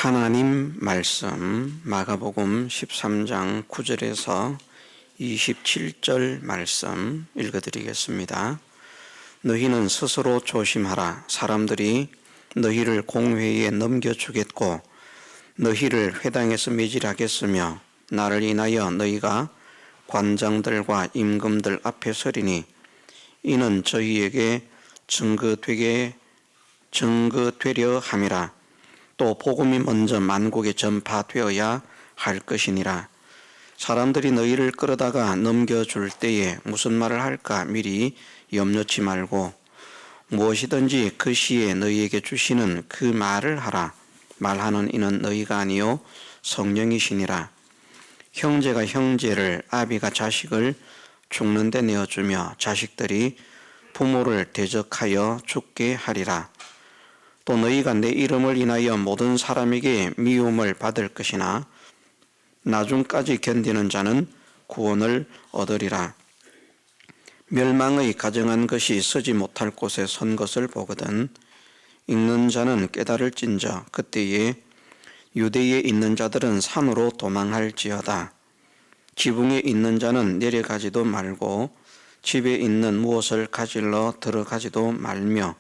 하나님 말씀 마가복음 13장 9절에서 27절 말씀 읽어드리겠습니다. 너희는 스스로 조심하라. 사람들이 너희를 공회에 넘겨주겠고 너희를 회당에서 매질하겠으며 나를 인하여 너희가 관장들과 임금들 앞에 서리니 이는 저희에게 증거되려 함이라. 또 복음이 먼저 만국에 전파되어야 할 것이니라. 사람들이 너희를 끌어다가 넘겨줄 때에 무슨 말을 할까 미리 염려치 말고 무엇이든지 그 시에 너희에게 주시는 그 말을 하라. 말하는 이는 너희가 아니요 성령이시니라. 형제가 형제를, 아비가 자식을 죽는 데 내어주며 자식들이 부모를 대적하여 죽게 하리라. 또 너희가 내 이름을 인하여 모든 사람에게 미움을 받을 것이나 나중까지 견디는 자는 구원을 얻으리라. 멸망의 가정한 것이 서지 못할 곳에 선 것을 보거든 읽는 자는 깨달을진저 그때에 유대에 있는 자들은 산으로 도망할지어다. 지붕에 있는 자는 내려가지도 말고 집에 있는 무엇을 가지러 들어가지도 말며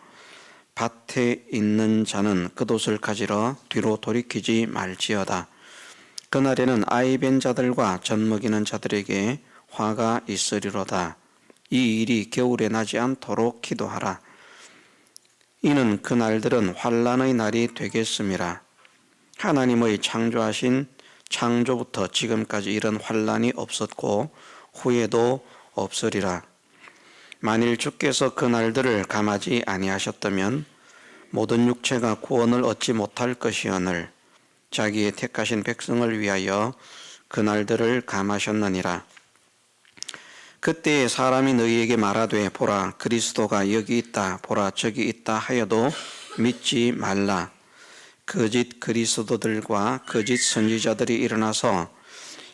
밭에 있는 자는 겉옷을 가지러 뒤로 돌이키지 말지어다. 그날에는 아이 뵌 자들과 젖먹이는 자들에게 화가 있으리로다. 이 일이 겨울에 나지 않도록 기도하라. 이는 그날들은 환난의 날이 되겠음이라. 하나님의 창조하신 창조부터 지금까지 이런 환난이 없었고 후에도 없으리라. 만일 주께서 그 날들을 감하지 아니하셨다면 모든 육체가 구원을 얻지 못할 것이오늘 자기의 택하신 백성을 위하여 그 날들을 감하셨느니라. 그때에 사람이 너희에게 말하되 보라 그리스도가 여기 있다 보라 저기 있다 하여도 믿지 말라. 거짓 그리스도들과 거짓 선지자들이 일어나서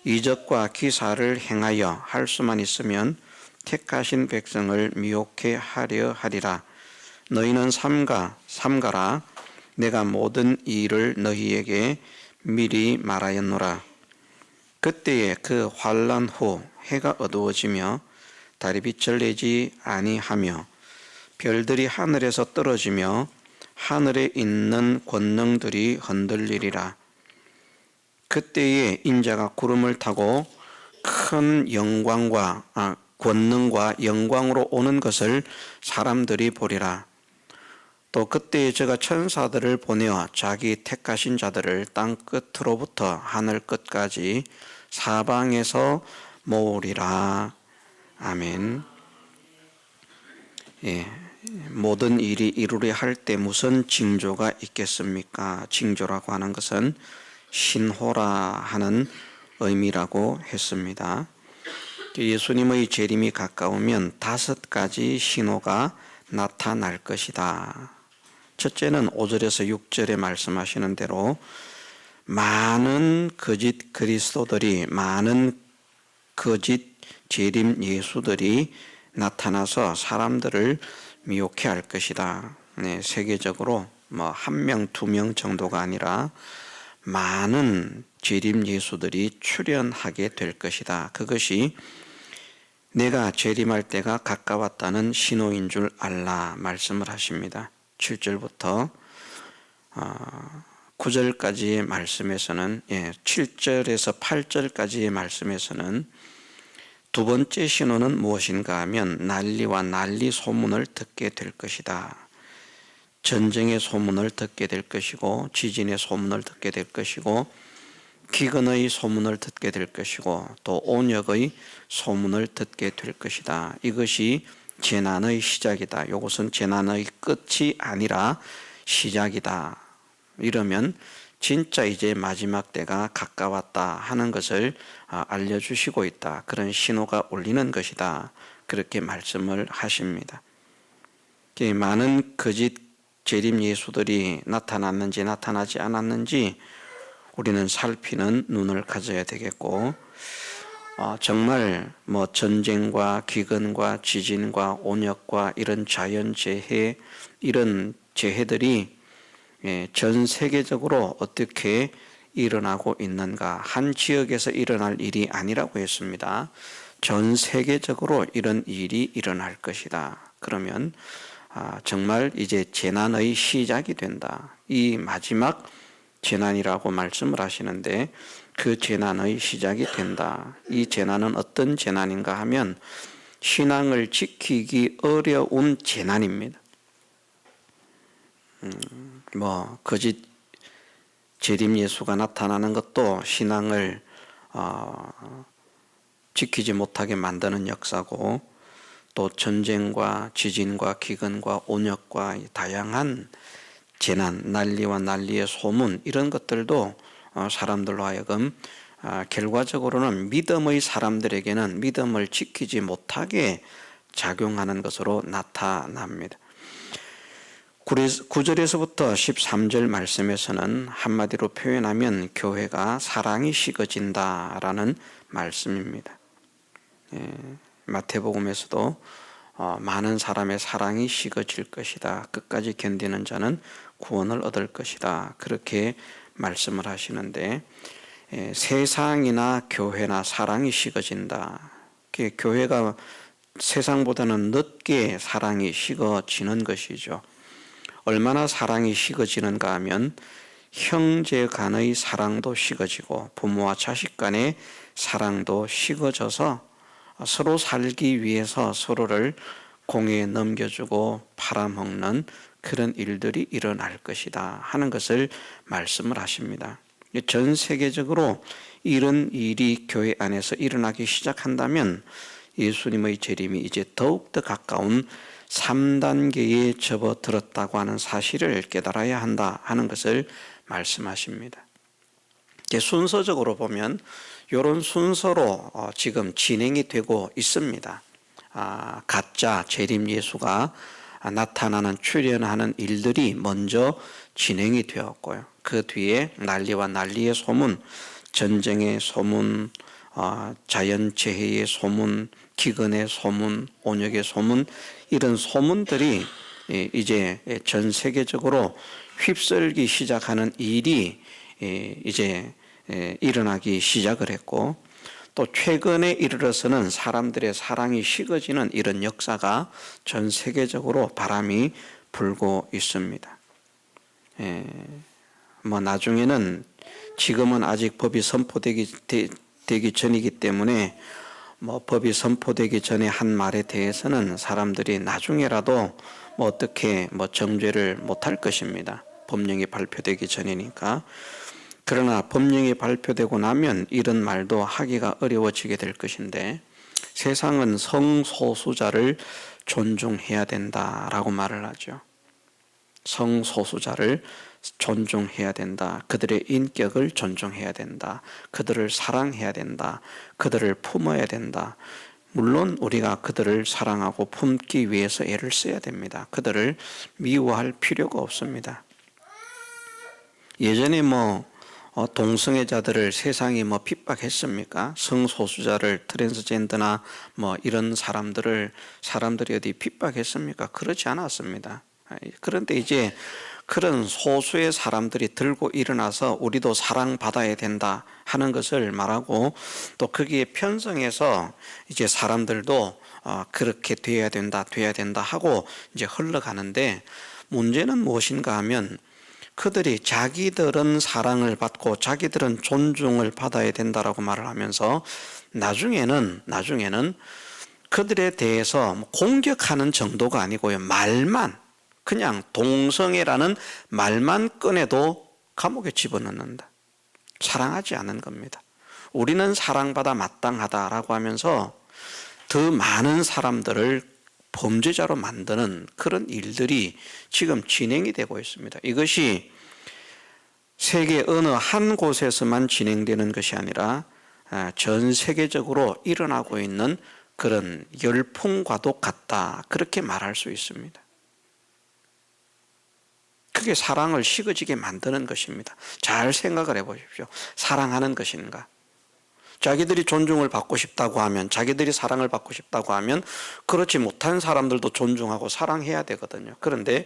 이적과 기사를 행하여 할 수만 있으면 택하신 백성을 미혹해 하려 하리라. 너희는 삼가라. 내가 모든 일을 너희에게 미리 말하였노라. 그때에 그 환난 후 해가 어두워지며 달이 빛을 내지 아니하며 별들이 하늘에서 떨어지며 하늘에 있는 권능들이 흔들리리라. 그때에 인자가 구름을 타고 큰 권능과 영광으로 오는 것을 사람들이 보리라. 또 그때에 저가 천사들을 보내어 자기 택하신 자들을 땅 끝으로부터 하늘 끝까지 사방에서 모으리라. 아멘. 모든 일이 이루려 할 때 무슨 징조가 있겠습니까? 징조라고 하는 것은 신호라 하는 의미라고 했습니다. 예수님의 재림이 가까우면 5가지 신호가 나타날 것이다. 첫째는 5절에서 6절에 말씀하시는 대로 많은 거짓 그리스도들이, 많은 거짓 재림 예수들이 나타나서 사람들을 미혹해 할 것이다. 세계적으로 1명, 2명 정도가 아니라 많은 재림 예수들이 출현하게 될 것이다. 그것이 내가 재림할 때가 가까웠다는 신호인 줄 알라 말씀을 하십니다. 7절부터 9절까지의 말씀에서는 7절에서 8절까지의 말씀에서는 두 번째 신호는 무엇인가 하면 난리와 난리 소문을 듣게 될 것이다. 전쟁의 소문을 듣게 될 것이고 지진의 소문을 듣게 될 것이고 기근의 소문을 듣게 될 것이고 또 온역의 소문을 듣게 될 것이다. 이것이 재난의 시작이다. 이것은 재난의 끝이 아니라 시작이다. 이러면 진짜 이제 마지막 때가 가까웠다 하는 것을 알려주시고 있다. 그런 신호가 울리는 것이다. 그렇게 말씀을 하십니다. 많은 거짓 재림 예수들이 나타났는지 나타나지 않았는지 우리는 살피는 눈을 가져야 되겠고 정말 전쟁과 기근과 지진과 온역과 이런 자연재해 이런 재해들이 전 세계적으로 어떻게 일어나고 있는가? 한 지역에서 일어날 일이 아니라고 했습니다. 전 세계적으로 이런 일이 일어날 것이다. 그러면 정말 이제 재난의 시작이 된다. 이 마지막 재난이라고 말씀을 하시는데 그 재난의 시작이 된다. 이 재난은 어떤 재난인가 하면 신앙을 지키기 어려운 재난입니다. 거짓 재림 예수가 나타나는 것도 신앙을 지키지 못하게 만드는 역사고, 또 전쟁과 지진과 기근과 온역과 다양한 재난, 난리와 난리의 소문, 이런 것들도 사람들로 하여금 결과적으로는 믿음의 사람들에게는 믿음을 지키지 못하게 작용하는 것으로 나타납니다. 9절에서부터 13절 말씀에서는 한마디로 표현하면 교회가 사랑이 식어진다라는 말씀입니다. 마태복음에서도 많은 사람의 사랑이 식어질 것이다. 끝까지 견디는 자는 구원을 얻을 것이다. 그렇게 말씀을 하시는데, 세상이나 교회나 사랑이 식어진다. 교회가 세상보다는 늦게 사랑이 식어지는 것이죠. 얼마나 사랑이 식어지는가 하면 형제 간의 사랑도 식어지고 부모와 자식 간의 사랑도 식어져서 서로 살기 위해서 서로를 공에 넘겨주고 팔아먹는 그런 일들이 일어날 것이다 하는 것을 말씀을 하십니다. 전 세계적으로 이런 일이 교회 안에서 일어나기 시작한다면 예수님의 재림이 이제 더욱더 가까운 3단계에 접어들었다고 하는 사실을 깨달아야 한다 하는 것을 말씀하십니다. 순서적으로 보면 이런 순서로 지금 진행이 되고 있습니다. 가짜 재림 예수가 나타나는 출현하는 일들이 먼저 진행이 되었고요. 그 뒤에 난리와 난리의 소문, 전쟁의 소문, 자연재해의 소문, 기근의 소문, 온역의 소문, 이런 소문들이 이제 전 세계적으로 휩쓸기 시작하는 일이 이제 일어나기 시작을 했고, 또 최근에 이르러서는 사람들의 사랑이 식어지는 이런 역사가 전 세계적으로 바람이 불고 있습니다. 나중에는, 지금은 아직 법이 선포되기 전이기 때문에 법이 선포되기 전에 한 말에 대해서는 사람들이 나중에라도 어떻게 정죄를 못할 것입니다. 법령이 발표되기 전이니까. 그러나 법령이 발표되고 나면 이런 말도 하기가 어려워지게 될 것인데, 세상은 성소수자를 존중해야 된다라고 말을 하죠. 성소수자를 존중해야 된다. 그들의 인격을 존중해야 된다. 그들을 사랑해야 된다. 그들을 품어야 된다. 물론 우리가 그들을 사랑하고 품기 위해서 애를 써야 됩니다. 그들을 미워할 필요가 없습니다. 예전에 동성애자들을 세상이 핍박했습니까? 성소수자를, 트랜스젠더나 이런 사람들이 어디 핍박했습니까? 그렇지 않았습니다. 그런데 이제 그런 소수의 사람들이 들고 일어나서 우리도 사랑받아야 된다 하는 것을 말하고, 또 거기에 편성해서 이제 사람들도 그렇게 돼야 된다 하고 이제 흘러가는데, 문제는 무엇인가 하면 그들이 자기들은 사랑을 받고 자기들은 존중을 받아야 된다라고 말을 하면서 나중에는 그들에 대해서 공격하는 정도가 아니고요, 그냥 동성애라는 말만 꺼내도 감옥에 집어넣는다. 사랑하지 않은 겁니다. 우리는 사랑받아 마땅하다라고 하면서 더 많은 사람들을 범죄자로 만드는 그런 일들이 지금 진행이 되고 있습니다. 이것이 세계 어느 한 곳에서만 진행되는 것이 아니라 전 세계적으로 일어나고 있는 그런 열풍과도 같다, 그렇게 말할 수 있습니다. 그게 사랑을 식어지게 만드는 것입니다. 잘 생각을 해보십시오. 사랑하는 것인가? 자기들이 존중을 받고 싶다고 하면, 자기들이 사랑을 받고 싶다고 하면 그렇지 못한 사람들도 존중하고 사랑해야 되거든요. 그런데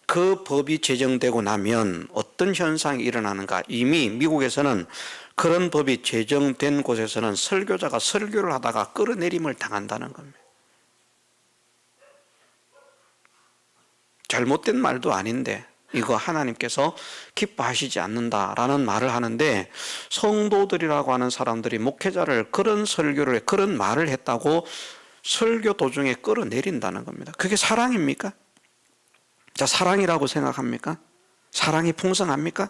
그 법이 제정되고 나면 어떤 현상이 일어나는가? 이미 미국에서는 그런 법이 제정된 곳에서는 설교자가 설교를 하다가 끌어내림을 당한다는 겁니다. 잘못된 말도 아닌데 이거 하나님께서 기뻐하시지 않는다라는 말을 하는데, 성도들이라고 하는 사람들이 목회자를 그런 설교를, 그런 말을 했다고 설교 도중에 끌어내린다는 겁니다. 그게 사랑입니까? 자, 사랑이라고 생각합니까? 사랑이 풍성합니까?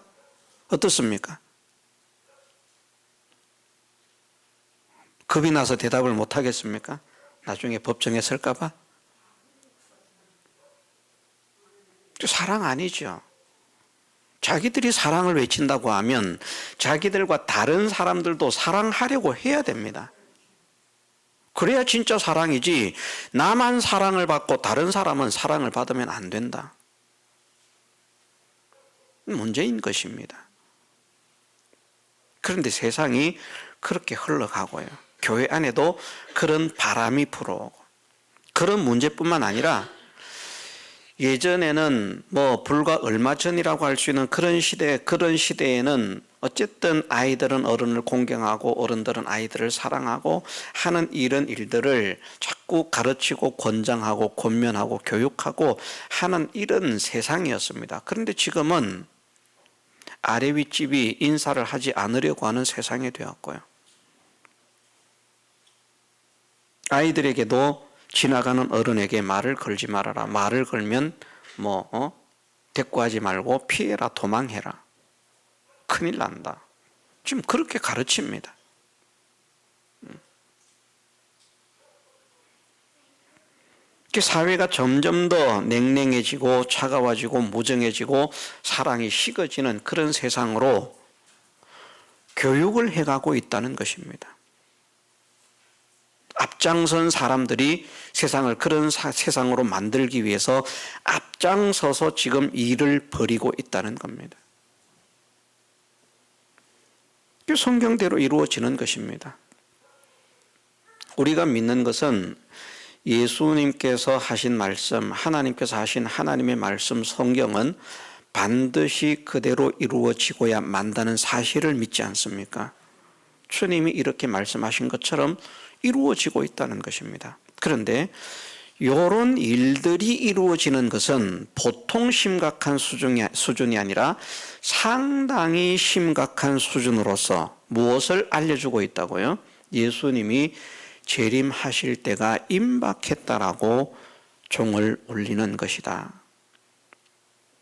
어떻습니까? 겁이 나서 대답을 못 하겠습니까? 나중에 법정에 설까 봐? 사랑 아니죠. 자기들이 사랑을 외친다고 하면 자기들과 다른 사람들도 사랑하려고 해야 됩니다. 그래야 진짜 사랑이지, 나만 사랑을 받고 다른 사람은 사랑을 받으면 안 된다. 문제인 것입니다. 그런데 세상이 그렇게 흘러가고요. 교회 안에도 그런 바람이 불어오고, 그런 문제뿐만 아니라 예전에는 불과 얼마 전이라고 할 수 있는 그런 시대에는 어쨌든 아이들은 어른을 공경하고 어른들은 아이들을 사랑하고 하는 이런 일들을 자꾸 가르치고 권장하고 권면하고 교육하고 하는 이런 세상이었습니다. 그런데 지금은 아래 윗집이 인사를 하지 않으려고 하는 세상이 되었고요. 아이들에게도 지나가는 어른에게 말을 걸지 말아라. 말을 걸면 대꾸하지 말고 피해라, 도망해라. 큰일 난다. 지금 그렇게 가르칩니다. 사회가 점점 더 냉랭해지고 차가워지고 무정해지고 사랑이 식어지는 그런 세상으로 교육을 해가고 있다는 것입니다. 앞장선 사람들이 세상을 그런 세상으로 만들기 위해서 앞장서서 지금 일을 벌이고 있다는 겁니다. 성경대로 이루어지는 것입니다. 우리가 믿는 것은 예수님께서 하신 말씀, 하나님께서 하신 하나님의 말씀, 성경은 반드시 그대로 이루어지고야 만다는 사실을 믿지 않습니까? 주님이 이렇게 말씀하신 것처럼 이루어지고 있다는 것입니다. 그런데 이런 일들이 이루어지는 것은 보통 심각한 수준이 아니라 상당히 심각한 수준으로서 무엇을 알려주고 있다고요? 예수님이 재림하실 때가 임박했다라고 종을 울리는 것이다.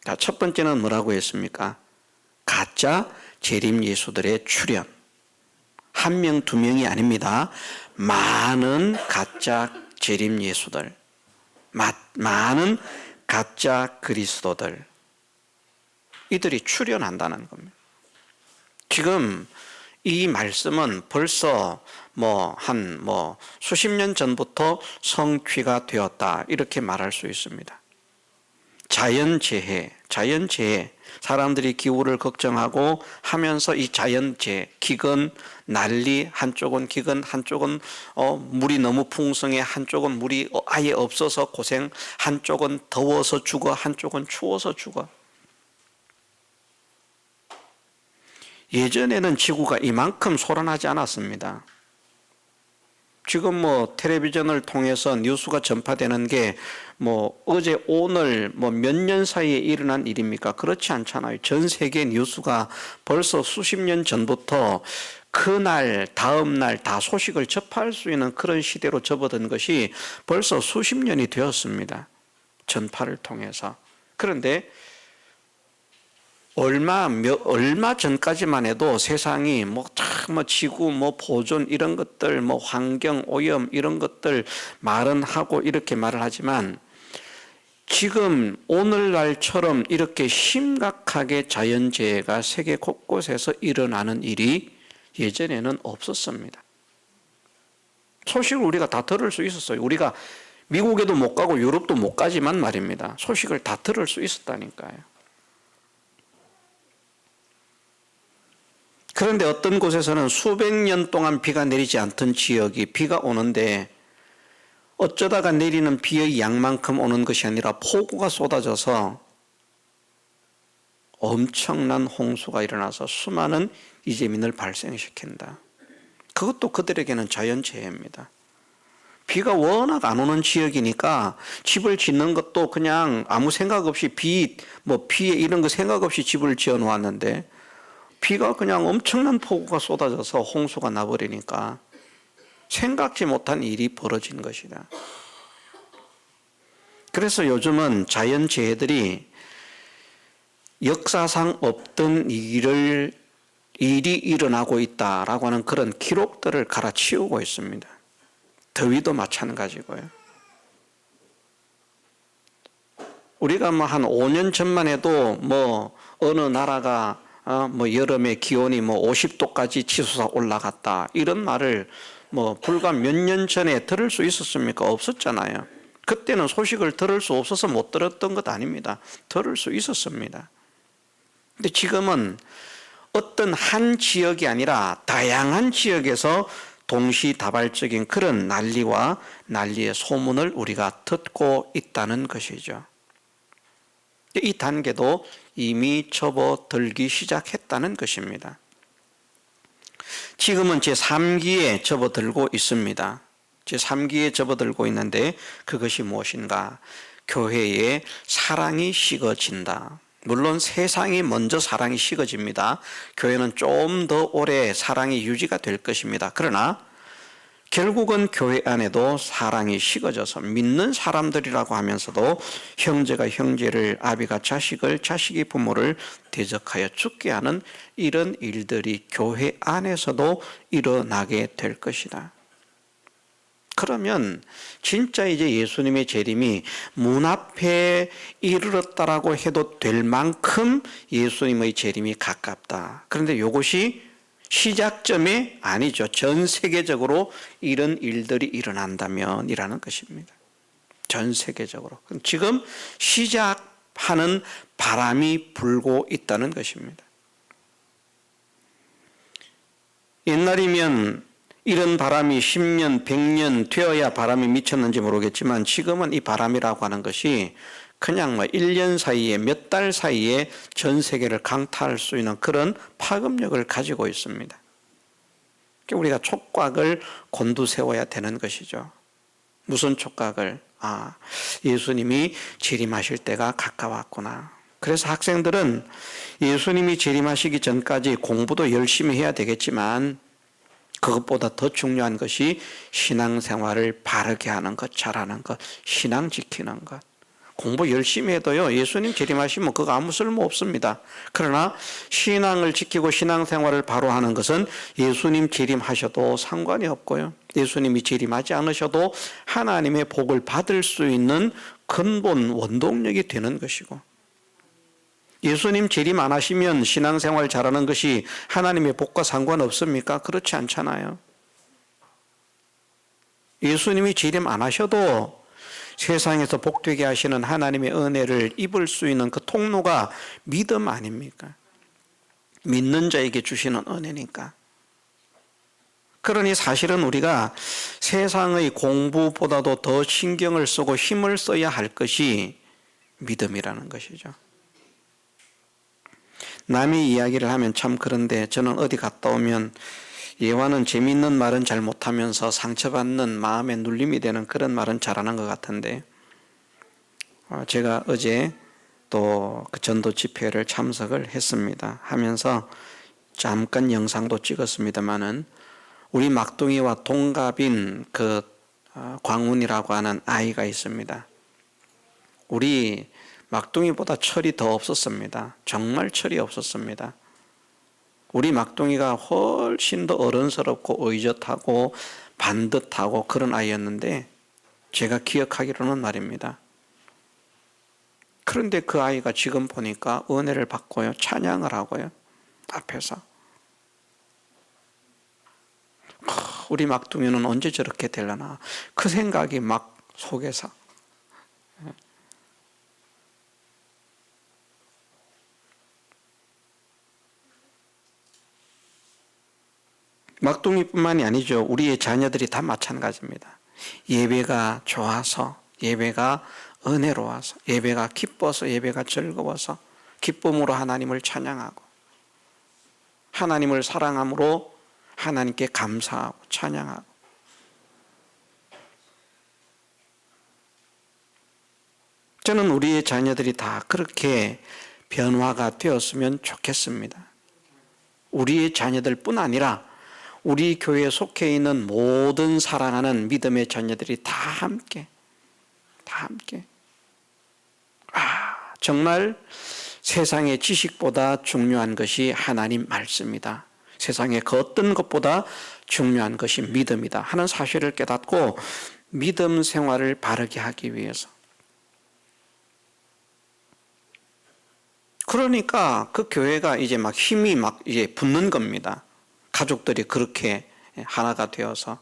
자, 첫 번째는 뭐라고 했습니까? 가짜 재림 예수들의 출현. 한 명, 두 명이 아닙니다. 많은 가짜 재림 예수들, 많은 가짜 그리스도들, 이들이 출현한다는 겁니다. 지금 이 말씀은 벌써 수십 년 전부터 성취가 되었다, 이렇게 말할 수 있습니다. 자연재해, 사람들이 기후를 걱정하고 하면서 이 자연재해, 기근, 난리, 한쪽은 기근, 한쪽은 물이 너무 풍성해, 한쪽은 물이 아예 없어서 고생, 한쪽은 더워서 죽어, 한쪽은 추워서 죽어. 예전에는 지구가 이만큼 소란하지 않았습니다. 지금 텔레비전을 통해서 뉴스가 전파되는 게 어제 오늘 몇 년 사이에 일어난 일입니까? 그렇지 않잖아요. 전 세계 뉴스가 벌써 수십 년 전부터 그날 다음 날 다 소식을 접할 수 있는 그런 시대로 접어든 것이 벌써 수십 년이 되었습니다. 전파를 통해서. 그런데 얼마 전까지만 해도 세상이 지구 보존 이런 것들, 환경 오염 이런 것들 말은 하고 이렇게 말을 하지만, 지금 오늘날처럼 이렇게 심각하게 자연재해가 세계 곳곳에서 일어나는 일이 예전에는 없었습니다. 소식을 우리가 다 들을 수 있었어요. 우리가 미국에도 못 가고 유럽도 못 가지만 말입니다. 소식을 다 들을 수 있었다니까요. 그런데 어떤 곳에서는 수백 년 동안 비가 내리지 않던 지역이 비가 오는데 어쩌다가 내리는 비의 양만큼 오는 것이 아니라 폭우가 쏟아져서 엄청난 홍수가 일어나서 수많은 이재민을 발생시킨다. 그것도 그들에게는 자연재해입니다. 비가 워낙 안 오는 지역이니까 집을 짓는 것도 그냥 아무 생각 없이 피해 이런 거 생각 없이 집을 지어 놓았는데 비가 그냥 엄청난 폭우가 쏟아져서 홍수가 나버리니까 생각지 못한 일이 벌어진 것이다. 그래서 요즘은 자연재해들이 역사상 없던 일이 일어나고 있다라고 하는 그런 기록들을 갈아치우고 있습니다. 더위도 마찬가지고요. 우리가 한 5년 전만 해도 어느 나라가 여름에 기온이 50도까지 치솟아 올라갔다 이런 말을 불과 몇 년 전에 들을 수 있었습니까? 없었잖아요. 그때는 소식을 들을 수 없어서 못 들었던 것 아닙니다. 들을 수 있었습니다. 근데 지금은 어떤 한 지역이 아니라 다양한 지역에서 동시다발적인 그런 난리의 소문을 우리가 듣고 있다는 것이죠. 이 단계도 이미 접어들기 시작했다는 것입니다. 지금은 제3기에 접어들고 있습니다. 제3기에 접어들고 있는데 그것이 무엇인가? 교회에 사랑이 식어진다. 물론 세상이 먼저 사랑이 식어집니다. 교회는 좀 더 오래 사랑이 유지가 될 것입니다. 그러나 결국은 교회 안에도 사랑이 식어져서 믿는 사람들이라고 하면서도 형제가 형제를, 아비가 자식을, 자식이 부모를 대적하여 죽게 하는 이런 일들이 교회 안에서도 일어나게 될 것이다. 그러면 진짜 이제 예수님의 재림이 문 앞에 이르렀다라고 해도 될 만큼 예수님의 재림이 가깝다. 그런데 이것이 시작점이 아니죠. 전 세계적으로 이런 일들이 일어난다면 이라는 것입니다. 전 세계적으로. 지금 시작하는 바람이 불고 있다는 것입니다. 옛날이면 이런 바람이 10년, 100년 되어야 바람이 미쳤는지 모르겠지만 지금은 이 바람이라고 하는 것이 그냥 1년 사이에 몇 달 사이에 전 세계를 강타할 수 있는 그런 파급력을 가지고 있습니다. 우리가 촉각을 곤두세워야 되는 것이죠. 무슨 촉각을? 예수님이 재림하실 때가 가까웠구나. 그래서 학생들은 예수님이 재림하시기 전까지 공부도 열심히 해야 되겠지만 그것보다 더 중요한 것이 신앙생활을 바르게 하는 것, 잘하는 것, 신앙 지키는 것. 공부 열심히 해도요, 예수님 재림하시면 그거 아무 쓸모 없습니다. 그러나 신앙을 지키고 신앙생활을 바로 하는 것은 예수님 재림하셔도 상관이 없고요. 예수님이 재림하지 않으셔도 하나님의 복을 받을 수 있는 근본 원동력이 되는 것이고, 예수님 재림 안 하시면 신앙생활 잘하는 것이 하나님의 복과 상관없습니까? 그렇지 않잖아요. 예수님이 재림 안 하셔도 세상에서 복되게 하시는 하나님의 은혜를 입을 수 있는 그 통로가 믿음 아닙니까? 믿는 자에게 주시는 은혜니까. 그러니 사실은 우리가 세상의 공부보다도 더 신경을 쓰고 힘을 써야 할 것이 믿음이라는 것이죠. 남이 이야기를 하면 참 그런데 저는 어디 갔다 오면 예화는 재미있는 말은 잘 못하면서 상처받는 마음에 눌림이 되는 그런 말은 잘하는 것 같은데, 제가 어제 또 그 전도 집회를 참석을 했습니다. 하면서 잠깐 영상도 찍었습니다마는 우리 막둥이와 동갑인 그 광훈이라고 하는 아이가 있습니다. 우리 막둥이보다 철이 더 없었습니다. 정말 철이 없었습니다. 우리 막둥이가 훨씬 더 어른스럽고 의젓하고 반듯하고 그런 아이였는데 제가 기억하기로는 말입니다. 그런데 그 아이가 지금 보니까 은혜를 받고요, 찬양을 하고요, 앞에서. 우리 막둥이는 언제 저렇게 되려나 그 생각이 막 속에서. 막둥이뿐만이 아니죠. 우리의 자녀들이 다 마찬가지입니다. 예배가 좋아서, 예배가 은혜로워서, 예배가 기뻐서, 예배가 즐거워서, 기쁨으로 하나님을 찬양하고 하나님을 사랑함으로 하나님께 감사하고 찬양하고 저는 우리의 자녀들이 다 그렇게 변화가 되었으면 좋겠습니다. 우리의 자녀들뿐 아니라 우리 교회에 속해 있는 모든 사랑하는 믿음의 자녀들이 다 함께 정말 세상의 지식보다 중요한 것이 하나님 말씀이다. 세상의 그 어떤 것보다 중요한 것이 믿음이다 하는 사실을 깨닫고 믿음 생활을 바르게 하기 위해서 그러니까 그 교회가 이제 막 힘이 막 이제 붙는 겁니다. 가족들이 그렇게 하나가 되어서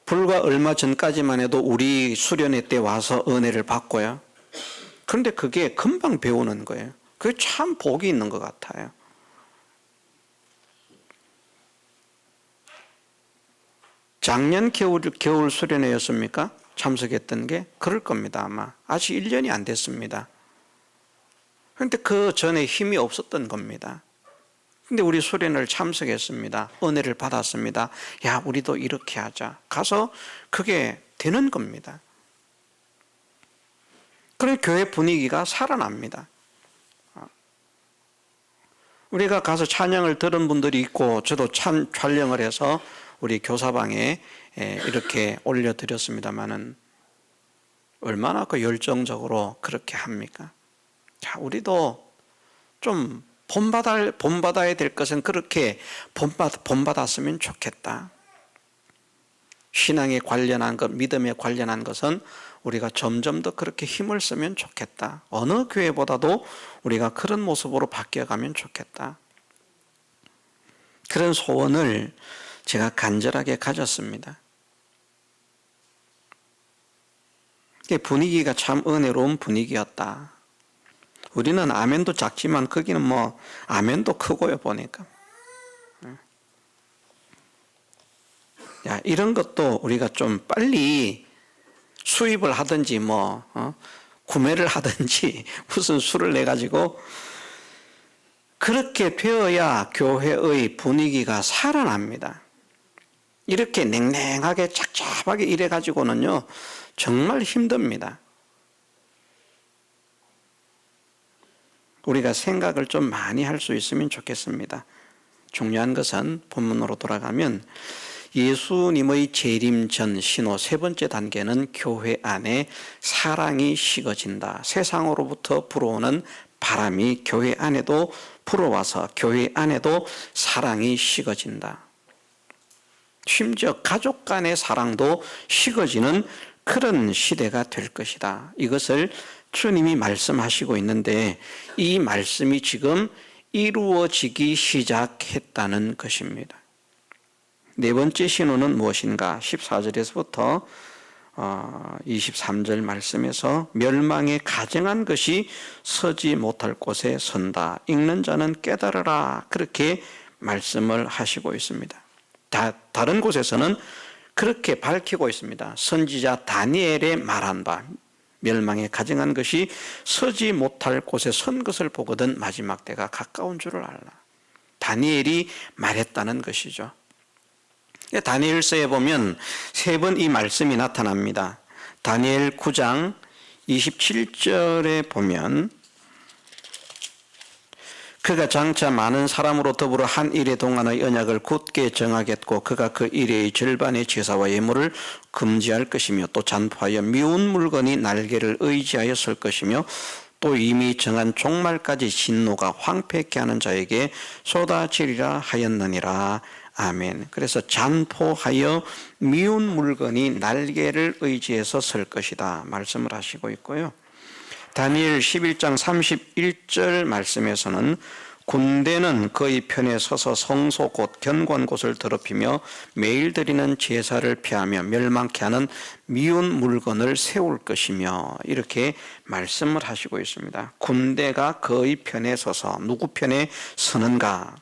불과 얼마 전까지만 해도 우리 수련회 때 와서 은혜를 받고요. 그런데 그게 금방 배우는 거예요. 그게 참 복이 있는 것 같아요. 작년 겨울 수련회였습니까? 참석했던 게 그럴 겁니다. 아마 아직 1년이 안 됐습니다. 그런데 그 전에 힘이 없었던 겁니다. 근데 우리 수련을 참석했습니다. 은혜를 받았습니다. 야, 우리도 이렇게 하자. 가서 그게 되는 겁니다. 그래 교회 분위기가 살아납니다. 우리가 가서 찬양을 들은 분들이 있고 저도 촬영을 해서 우리 교사방에 이렇게 올려드렸습니다마는 얼마나 그 열정적으로 그렇게 합니까? 자, 우리도 좀 본받아야 될 것은 그렇게 본받았으면 좋겠다. 신앙에 관련한 것, 믿음에 관련한 것은 우리가 점점 더 그렇게 힘을 쓰면 좋겠다. 어느 교회보다도 우리가 그런 모습으로 바뀌어가면 좋겠다. 그런 소원을 제가 간절하게 가졌습니다. 분위기가 참 은혜로운 분위기였다. 우리는 아멘도 작지만 거기는 뭐 아멘도 크고요 보니까. 야, 이런 것도 우리가 좀 빨리 수입을 하든지 구매를 하든지 무슨 수를 내 가지고 그렇게 되어야 교회의 분위기가 살아납니다. 이렇게 냉랭하게 착잡하게 이래 가지고는요 정말 힘듭니다. 우리가 생각을 좀 많이 할 수 있으면 좋겠습니다. 중요한 것은 본문으로 돌아가면 예수님의 재림 전 신호 세 번째 단계는 교회 안에 사랑이 식어진다. 세상으로부터 불어오는 바람이 교회 안에도 불어와서 교회 안에도 사랑이 식어진다. 심지어 가족 간의 사랑도 식어지는 그런 시대가 될 것이다. 이것을 주님이 말씀하시고 있는데 이 말씀이 지금 이루어지기 시작했다는 것입니다. 네 번째 신호는 무엇인가? 14절에서부터 23절 말씀에서 멸망에 가증한 것이 서지 못할 곳에 선다. 읽는 자는 깨달으라. 그렇게 말씀을 하시고 있습니다. 다른 곳에서는 그렇게 밝히고 있습니다. 선지자 다니엘의 말한 바 멸망에 가증한 것이 서지 못할 곳에 선 것을 보거든 마지막 때가 가까운 줄을 알라. 다니엘이 말했다는 것이죠. 다니엘서에 보면 세 번 이 말씀이 나타납니다. 다니엘 9장 27절에 보면 그가 장차 많은 사람으로 더불어 한 일에 동안의 언약을 굳게 정하겠고 그가 그 일의 절반의 제사와 예물을 금지할 것이며 또 잔포하여 미운 물건이 날개를 의지하여 설 것이며 또 이미 정한 종말까지 진노가 황폐케 하는 자에게 쏟아지리라 하였느니라. 아멘. 그래서 잔포하여 미운 물건이 날개를 의지해서 설 것이다 말씀을 하시고 있고요. 다니엘 11장 31절 말씀에서는 군대는 그의 편에 서서 성소 곧 견고한 곳을 더럽히며 매일 드리는 제사를 피하며 멸망케 하는 미운 물건을 세울 것이며 이렇게 말씀을 하시고 있습니다. 군대가 그의 편에 서서 누구 편에 서는가?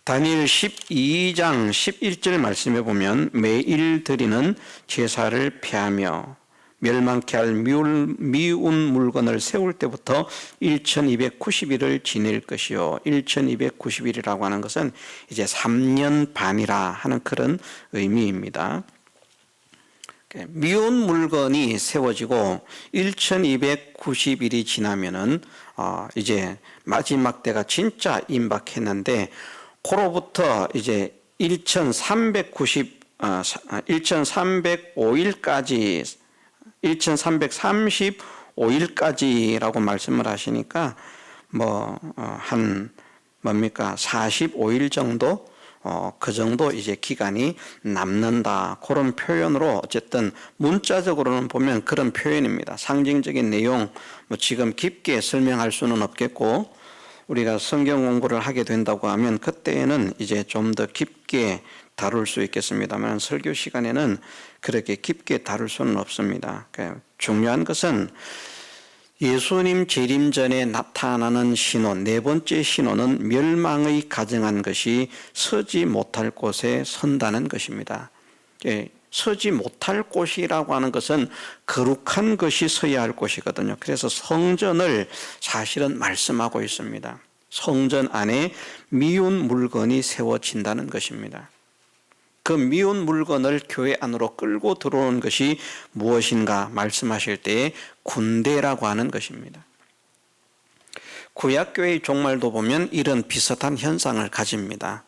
다니엘 12장 11절 말씀해 보면 매일 드리는 제사를 피하며 멸망케 할 미운 물건을 세울 때부터 1290일을 지낼 것이요. 1290일이라고 하는 것은 이제 3년 반이라 하는 그런 의미입니다. 미운 물건이 세워지고 1290일이 지나면은 이제 마지막 때가 진짜 임박했는데, 그로부터 이제 1335일까지 1335일까지라고 말씀을 하시니까 한 45일 정도 그 정도 이제 기간이 남는다, 그런 표현으로 어쨌든 문자적으로는 보면 그런 표현입니다. 상징적인 내용 지금 깊게 설명할 수는 없겠고, 우리가 성경 공부를 하게 된다고 하면 그때에는 이제 좀 더 깊게 다룰 수 있겠습니다만, 설교 시간에는 그렇게 깊게 다룰 수는 없습니다. 중요한 것은 예수님 재림 전에 나타나는 신호, 네 번째 신호는 멸망의 가증한 것이 서지 못할 곳에 선다는 것입니다. 서지 못할 곳이라고 하는 것은 거룩한 것이 서야 할 곳이거든요. 그래서 성전을 사실은 말씀하고 있습니다. 성전 안에 미운 물건이 세워진다는 것입니다. 그 미운 물건을 교회 안으로 끌고 들어오는 것이 무엇인가 말씀하실 때에 군대라고 하는 것입니다. 구약교회의 종말도 보면 이런 비슷한 현상을 가집니다.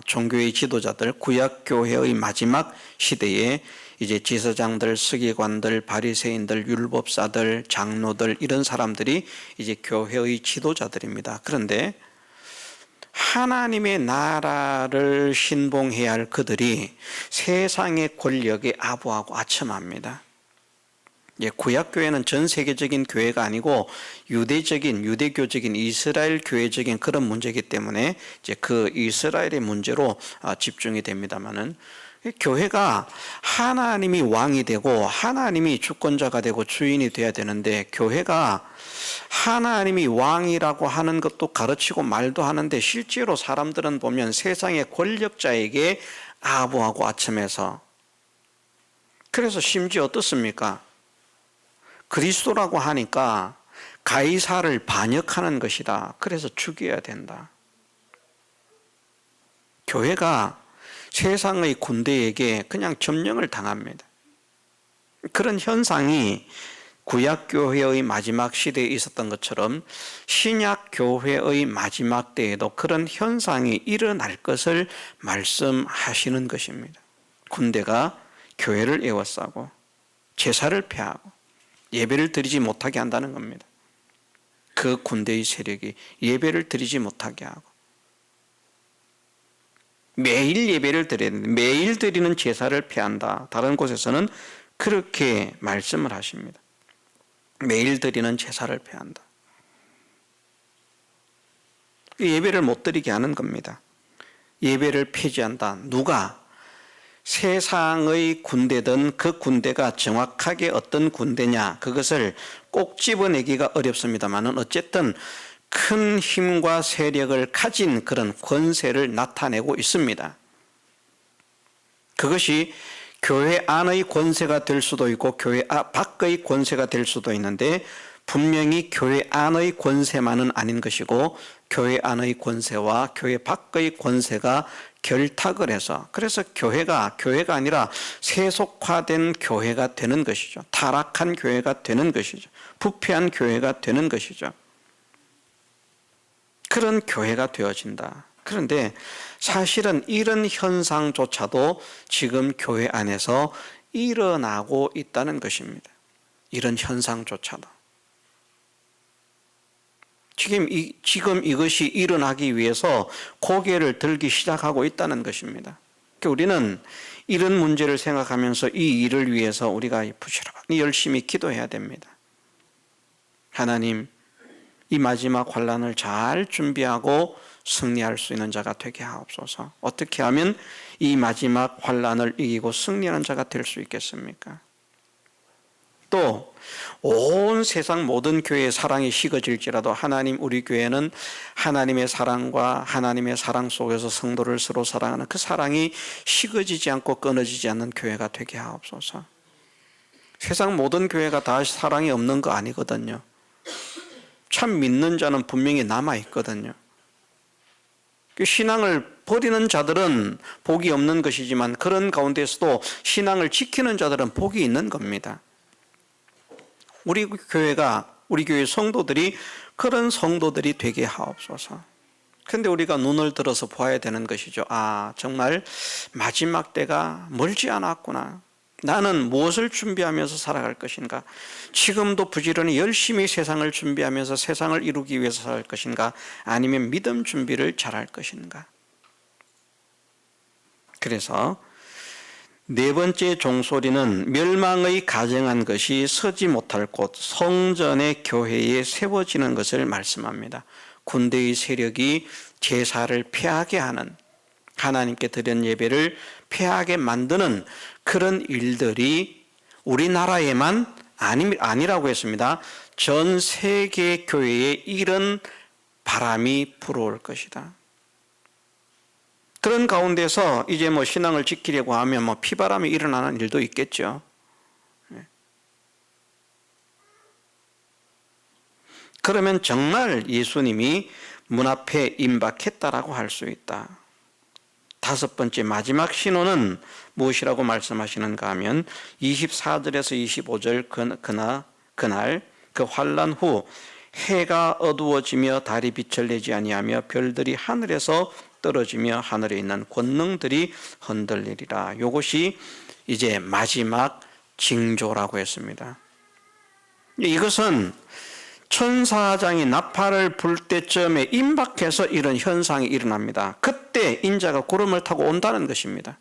종교의 지도자들, 구약교회의 마지막 시대에 이제 제사장들, 서기관들, 바리새인들, 율법사들, 장로들, 이런 사람들이 이제 교회의 지도자들입니다. 그런데 하나님의 나라를 신봉해야 할 그들이 세상의 권력에 아부하고 아첨합니다. 구약교회는 전 세계적인 교회가 아니고 유대교적인 이스라엘 교회적인 그런 문제이기 때문에 이제 그 이스라엘의 문제로 집중이 됩니다만은, 교회가 하나님이 왕이 되고 하나님이 주권자가 되고 주인이 되어야 되는데, 교회가 하나님이 왕이라고 하는 것도 가르치고 말도 하는데 실제로 사람들은 보면 세상의 권력자에게 아부하고 아첨해서, 그래서 심지어 어떻습니까? 그리스도라고 하니까 가이사를 반역하는 것이다, 그래서 죽여야 된다. 교회가 세상의 군대에게 그냥 점령을 당합니다. 그런 현상이 구약교회의 마지막 시대에 있었던 것처럼 신약교회의 마지막 때에도 그런 현상이 일어날 것을 말씀하시는 것입니다. 군대가 교회를 에워싸고 제사를 폐하고 예배를 드리지 못하게 한다는 겁니다. 그 군대의 세력이 예배를 드리지 못하게 하고, 매일 예배를 드려야 되는데 매일 드리는 제사를 폐한다. 다른 곳에서는 그렇게 말씀을 하십니다. 매일 드리는 제사를 폐한다. 예배를 못 드리게 하는 겁니다. 예배를 폐지한다. 누가? 세상의 군대든 그 군대가 정확하게 어떤 군대냐, 그것을 꼭 집어내기가 어렵습니다만 어쨌든 큰 힘과 세력을 가진 그런 권세를 나타내고 있습니다. 그것이 교회 안의 권세가 될 수도 있고 교회 밖의 권세가 될 수도 있는데, 분명히 교회 안의 권세만은 아닌 것이고 교회 안의 권세와 교회 밖의 권세가 결탁을 해서, 그래서 교회가 아니라 세속화된 교회가 되는 것이죠. 타락한 교회가 되는 것이죠. 부패한 교회가 되는 것이죠. 그런 교회가 되어진다. 그런데 사실은 이런 현상조차도 지금 교회 안에서 일어나고 있다는 것입니다. 이런 현상조차도. 지금 이것이 일어나기 위해서 고개를 들기 시작하고 있다는 것입니다. 우리는 이런 문제를 생각하면서 이 일을 위해서 우리가 부지런히 열심히 기도해야 됩니다. 하나님, 이 마지막 환난을 잘 준비하고 승리할 수 있는 자가 되게 하옵소서. 어떻게 하면 이 마지막 환난을 이기고 승리하는 자가 될 수 있겠습니까? 또 온 세상 모든 교회의 사랑이 식어질지라도 하나님, 우리 교회는 하나님의 사랑과 하나님의 사랑 속에서 성도를 서로 사랑하는 그 사랑이 식어지지 않고 끊어지지 않는 교회가 되게 하옵소서. 세상 모든 교회가 다 사랑이 없는 거 아니거든요. 참 믿는 자는 분명히 남아 있거든요. 신앙을 버리는 자들은 복이 없는 것이지만 그런 가운데서도 신앙을 지키는 자들은 복이 있는 겁니다. 우리 교회가, 우리 교회 성도들이 그런 성도들이 되게 하옵소서. 그런데 우리가 눈을 들어서 보아야 되는 것이죠. 아, 정말 마지막 때가 멀지 않았구나. 나는 무엇을 준비하면서 살아갈 것인가? 지금도 부지런히 열심히 세상을 준비하면서 세상을 이루기 위해서 살아갈 것인가? 아니면 믿음 준비를 잘할 것인가? 그래서 네 번째 종소리는 멸망의 가정한 것이 서지 못할 곳 성전의 교회에 세워지는 것을 말씀합니다. 군대의 세력이 제사를 폐하게 하는, 하나님께 드린 예배를 폐하게 만드는 그런 일들이 우리나라에만 아니라고 했습니다. 전 세계 교회에 이런 바람이 불어올 것이다. 그런 가운데서 이제 신앙을 지키려고 하면 피바람이 일어나는 일도 있겠죠. 그러면 정말 예수님이 문 앞에 임박했다라고 할 수 있다. 다섯 번째 마지막 신호는 무엇이라고 말씀하시는가 하면 24절에서 25절 그날 그 환난 후 해가 어두워지며 달이 빛을 내지 아니하며 별들이 하늘에서 떨어지며 하늘에 있는 권능들이 흔들리리라. 이것이 이제 마지막 징조라고 했습니다. 이것은 천사장이 나팔을 불 때쯤에 임박해서 이런 현상이 일어납니다. 그때 인자가 구름을 타고 온다는 것입니다.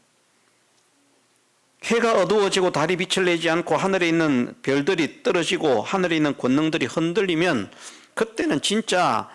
해가 어두워지고 달이 빛을 내지 않고 하늘에 있는 별들이 떨어지고 하늘에 있는 권능들이 흔들리면 그때는 진짜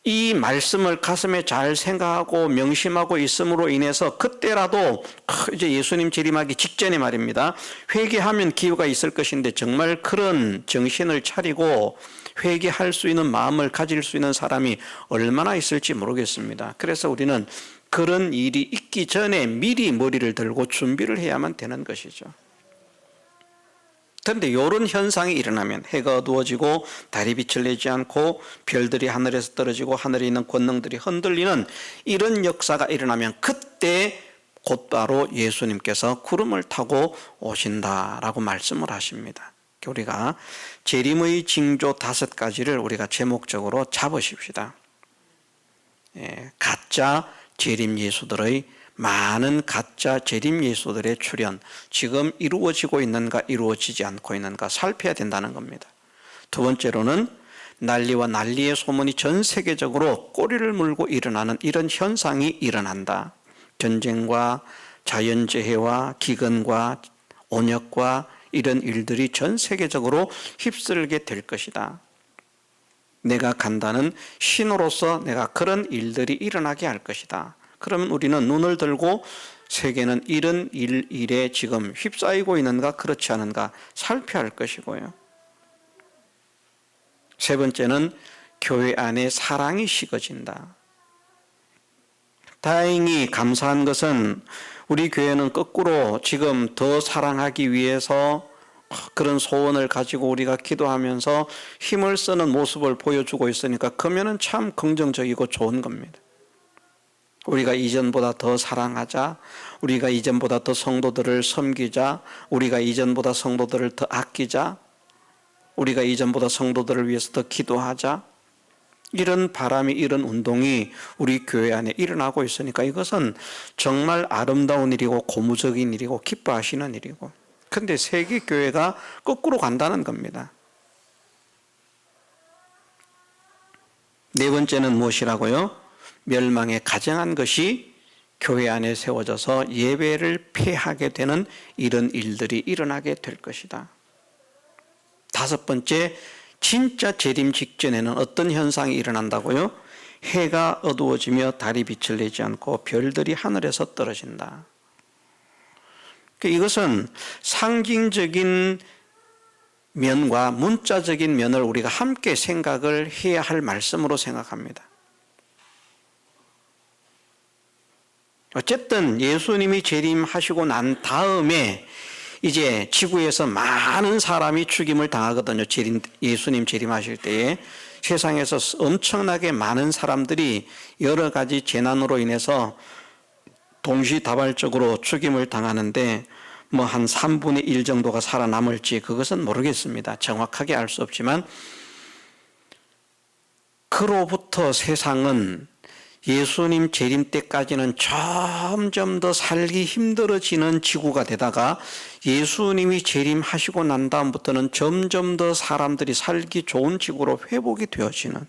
이 말씀을 가슴에 잘 생각하고 명심하고 있음으로 인해서 그때라도 이제 예수님 재림하기 직전에 말입니다. 회개하면 기회가 있을 것인데 정말 그런 정신을 차리고 회개할 수 있는 마음을 가질 수 있는 사람이 얼마나 있을지 모르겠습니다. 그래서 우리는 그런 일이 있기 전에 미리 머리를 들고 준비를 해야만 되는 것이죠. 그런데 이런 현상이 일어나면 해가 어두워지고 달이 빛을 내지 않고 별들이 하늘에서 떨어지고 하늘에 있는 권능들이 흔들리는 이런 역사가 일어나면 그때 곧바로 예수님께서 구름을 타고 오신다라고 말씀을 하십니다. 우리가 재림의 징조 5가지를 우리가 제목적으로 잡으십시다. 가짜 재림 예수들의 많은 가짜 재림 예수들의 출현, 지금 이루어지고 있는가 이루어지지 않고 있는가 살펴야 된다는 겁니다. 두 번째로는 난리와 난리의 소문이 전 세계적으로 꼬리를 물고 일어나는 이런 현상이 일어난다. 전쟁과 자연재해와 기근과 온역과 이런 일들이 전 세계적으로 휩쓸게 될 것이다. 내가 간다는 신호로서 내가 그런 일들이 일어나게 할 것이다. 그러면 우리는 눈을 들고 세계는 이런 일에 지금 휩싸이고 있는가 그렇지 않은가 살펴야 할 것이고요. 세 번째는 교회 안에 사랑이 식어진다. 다행히 감사한 것은 우리 교회는 거꾸로 지금 더 사랑하기 위해서 그런 소원을 가지고 우리가 기도하면서 힘을 쓰는 모습을 보여주고 있으니까 그러면은 참 긍정적이고 좋은 겁니다. 우리가 이전보다 더 사랑하자, 우리가 이전보다 더 성도들을 섬기자, 우리가 이전보다 성도들을 더 아끼자, 우리가 이전보다 성도들을 위해서 더 기도하자, 이런 바람이, 이런 운동이 우리 교회 안에 일어나고 있으니까 이것은 정말 아름다운 일이고 고무적인 일이고 기뻐하시는 일이고, 그런데 세계 교회가 거꾸로 간다는 겁니다. 네 번째는 무엇이라고요? 멸망에 가정한 것이 교회 안에 세워져서 예배를 폐하게 되는 이런 일들이 일어나게 될 것이다. 다섯 번째, 진짜 재림 직전에는 어떤 현상이 일어난다고요? 해가 어두워지며 달이 빛을 내지 않고 별들이 하늘에서 떨어진다. 이것은 상징적인 면과 문자적인 면을 우리가 함께 생각을 해야 할 말씀으로 생각합니다. 어쨌든 예수님이 재림하시고 난 다음에 이제 지구에서 많은 사람이 죽임을 당하거든요. 예수님 재림하실 때에 세상에서 엄청나게 많은 사람들이 여러 가지 재난으로 인해서 동시다발적으로 죽임을 당하는데 뭐 한 3분의 1 정도가 살아남을지 그것은 모르겠습니다. 정확하게 알 수 없지만 그로부터 세상은 예수님 재림 때까지는 점점 더 살기 힘들어지는 지구가 되다가 예수님이 재림하시고 난 다음부터는 점점 더 사람들이 살기 좋은 지구로 회복이 되어지는,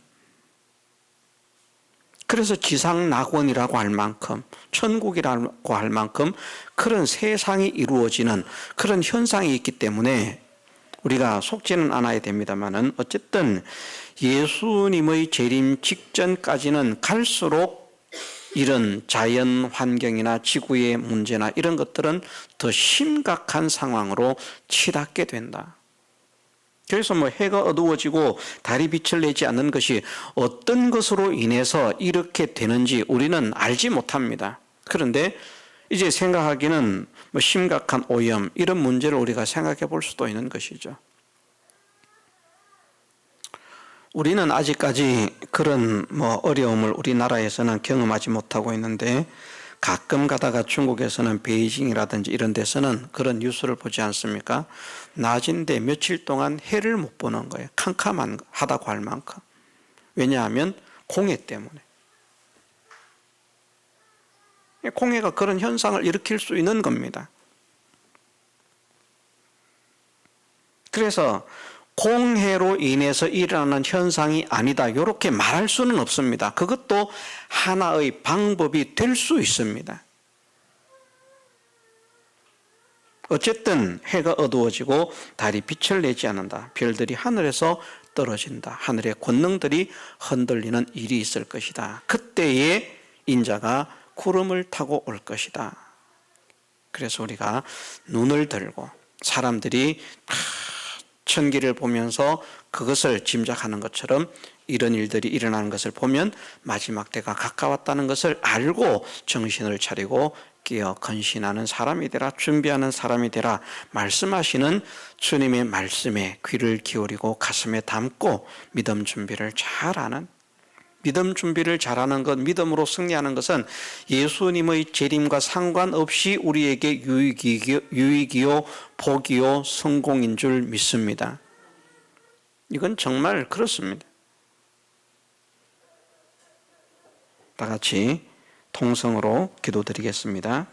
그래서 지상낙원이라고 할 만큼, 천국이라고 할 만큼 그런 세상이 이루어지는 그런 현상이 있기 때문에 우리가 속지는 않아야 됩니다만은 어쨌든 예수님의 재림 직전까지는 갈수록 이런 자연 환경이나 지구의 문제나 이런 것들은 더 심각한 상황으로 치닫게 된다. 그래서 뭐 해가 어두워지고 달이 빛을 내지 않는 것이 어떤 것으로 인해서 이렇게 되는지 우리는 알지 못합니다. 그런데 이제 생각하기는 뭐 심각한 오염 이런 문제를 우리가 생각해 볼 수도 있는 것이죠. 우리는 아직까지 그런 뭐 어려움을 우리나라에서는 경험하지 못하고 있는데 가끔 가다가 중국에서는 베이징이라든지 이런 데서는 그런 뉴스를 보지 않습니까? 낮인데 며칠 동안 해를 못 보는 거예요. 캄캄하다고 할 만큼. 왜냐하면 공해 때문에. 공해가 그런 현상을 일으킬 수 있는 겁니다. 그래서 공해로 인해서 일어나는 현상이 아니다, 이렇게 말할 수는 없습니다. 그것도 하나의 방법이 될 수 있습니다. 어쨌든 해가 어두워지고 달이 빛을 내지 않는다. 별들이 하늘에서 떨어진다. 하늘의 권능들이 흔들리는 일이 있을 것이다. 그때에 인자가 구름을 타고 올 것이다. 그래서 우리가 눈을 들고 사람들이 천기를 보면서 그것을 짐작하는 것처럼 이런 일들이 일어나는 것을 보면 마지막 때가 가까웠다는 것을 알고 정신을 차리고 깨어 건신하는 사람이 되라, 준비하는 사람이 되라 말씀하시는 주님의 말씀에 귀를 기울이고 가슴에 담고 믿음 준비를 잘하는, 믿음 준비를 잘하는 것, 믿음으로 승리하는 것은 예수님의 재림과 상관없이 우리에게 유익이요 복이요 성공인 줄 믿습니다. 이건 정말 그렇습니다. 다 같이 통성으로 기도드리겠습니다.